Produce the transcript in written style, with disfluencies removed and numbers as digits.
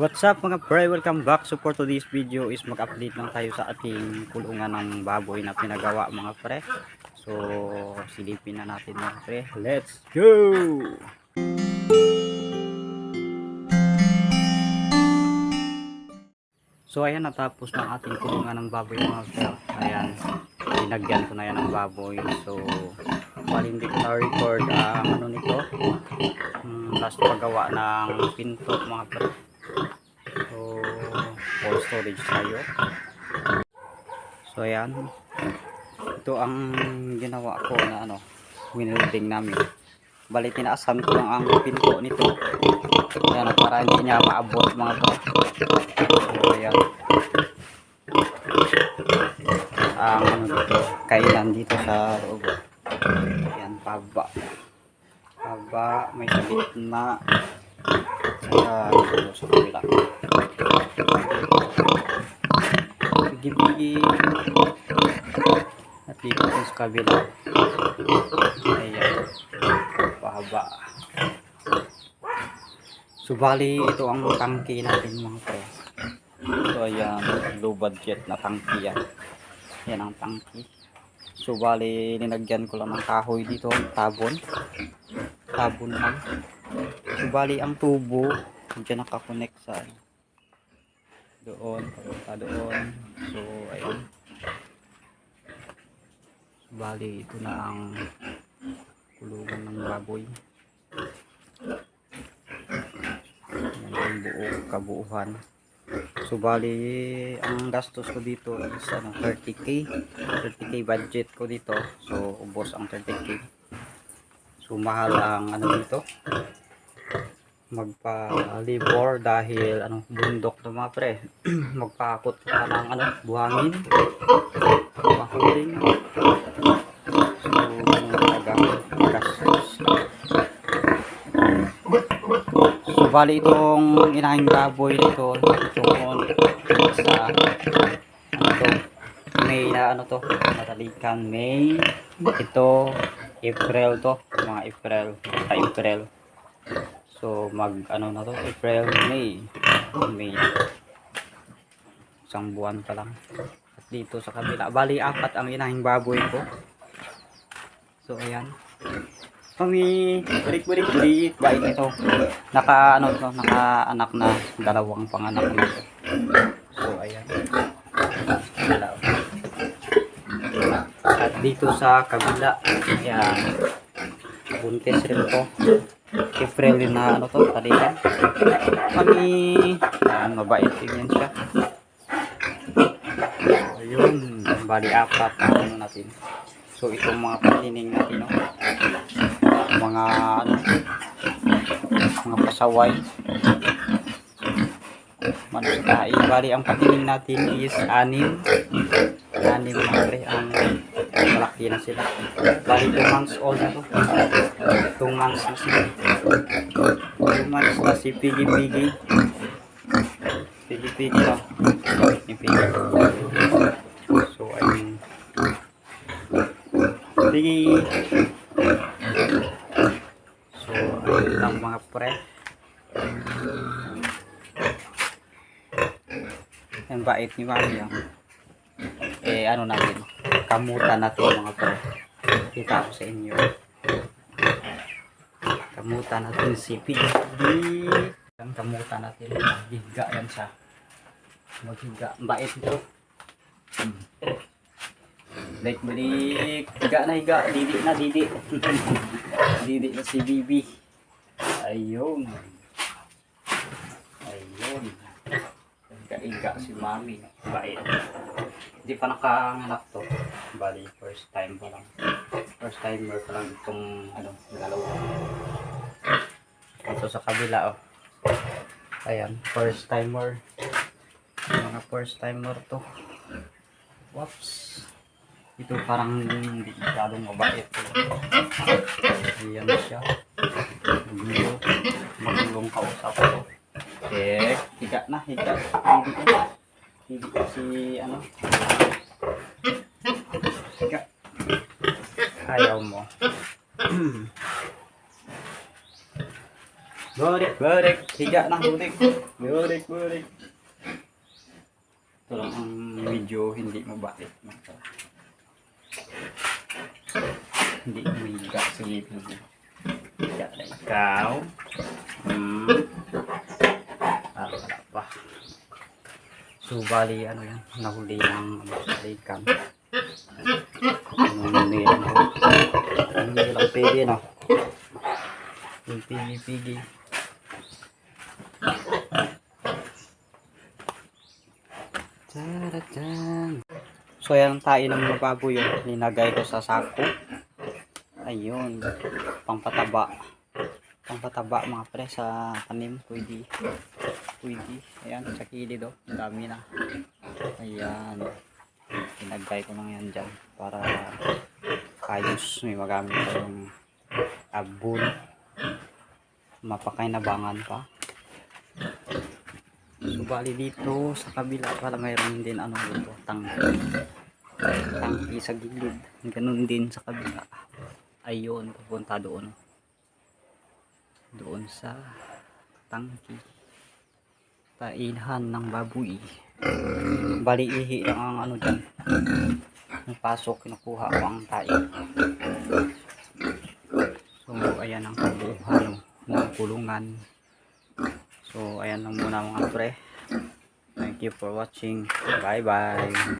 What's up mga pre, welcome back. So for today's video is mag-update lang tayo sa ating kulungan ng baboy na pinagawa mga pre. So silipin na natin mga pre, let's go! So ayan, natapos ng ating kulungan ng baboy mga pre. Ayan, linagyan ko na yan ng baboy. So while hindi ko na-record ano nito, last paggawa ng pinto mga pre. So full storage tayo. So ayan, ito ang ginawa ko na ano, winilding namin. Bali tinaasan ko lang ang pinto nito. Ayan, para hindi niya maabot mga pre. So ayan, ang ano dito, kailan dito sa loob. Ayan, paba, may sabit na sa kabila. Pigi-pigi at dito sa kabila. Ayan, pahaba. So bali ito ang tangke natin mga pre. So ayan, low budget na tangke yan. Yan ang tangke. So bali linagyan ko lang ng kahoy dito, tabon lang. So bali ang tubo diyan nakakonect sa doon, papunta doon. So ayun, so, bali ito na ang kulungan ng baboy. Yan ang buo kabuuhan. So bali ang gastos ko dito is ano, 30k budget ko dito. So ubos ang 30k. So mahal ang ano dito, magpa-labor dahil ano, bundok to mga pre. Magpakot ka ng ano, buhangin, pakuling. So talagang gastos. So bali itong inahing baboy nito, itong sa ano to, May na ano to, matalikan May, ito April to, mga April. So mag ano na to, April, May. Isang buwan pa lang. At dito sa kabila, bali 4 ang inahing baboy ko. So ayan. Kami balik bait ito. Naka ano to, naka-anak na, 2 panganak na to. So ayan. At dito sa kabila, ayan, buntis rin to. April din na ano to, talikan. Kami, ayan, mabait din yan siya. Ayun, bali 4 ang ano natin. So itong mga patining natin, no? Mga ano, mga pasaway. Manuskai, bali ang patining natin is 6 mga pre, ang malaki na sila. Bali 2 months old na to. 2 months na sila. 2 months na si Pigi lang. So ayun, Pigi. So ayun lang mga pre. Ang bait ni Mami yan. Ano natin, kamutan natin mga pre. Kita ko sa inyo. Kamutan natin si Piggy. Ang kamutan natin, maghiga yan siya. Maghiga, bait ito. Balik, higa na higa, didi. Didi na si Bibi. Ayun. Higa si Mami, bait. Hindi pa nakanganak to. Bali, first timer pa lang itong ano, dalawa. Ito sa kabila, oh. Ayan, first timer. Mga first timer to. Whoops. Ito parang hindi masyadong mabait. Ayan siya. Magulong kausap ko. Higa na. Hindi si ano. Higa. Ayaw mo. Burik. Higa na, burik. Burik. Ito lang ang medyo hindi mabait. Hindi umiga. Sige, higa na ikaw. Wala pa. So, bali, ano yan, nahuli ng balikan. Hindi lang pigi, no? Yung pigi. Tarajan. So, yan ang tayo ng mga baboy yun. Linagay ko sa sako. Ayun. Pangpataba mga pre sa tanim. Pwede. Ayan, sa kilid oh. Ang dami na. Ayan. Linagay ko lang yan dyan. Para ayos. May magamit yung abon. Mapakainabangan pa. So, bali dito sa kabila para mayroon din ano dito, tangki sa gilid. Ganun din sa kabila. Ayun, pupunta doon sa tangki. Pailhan ng baboy. Bali ihi lang ang ano dyan. Ang pasok, kinukuha ko ang tayo. So, ayan ang kabuuhan ng kulungan. So, ayan lang muna mga pre. Thank you for watching. Bye-bye.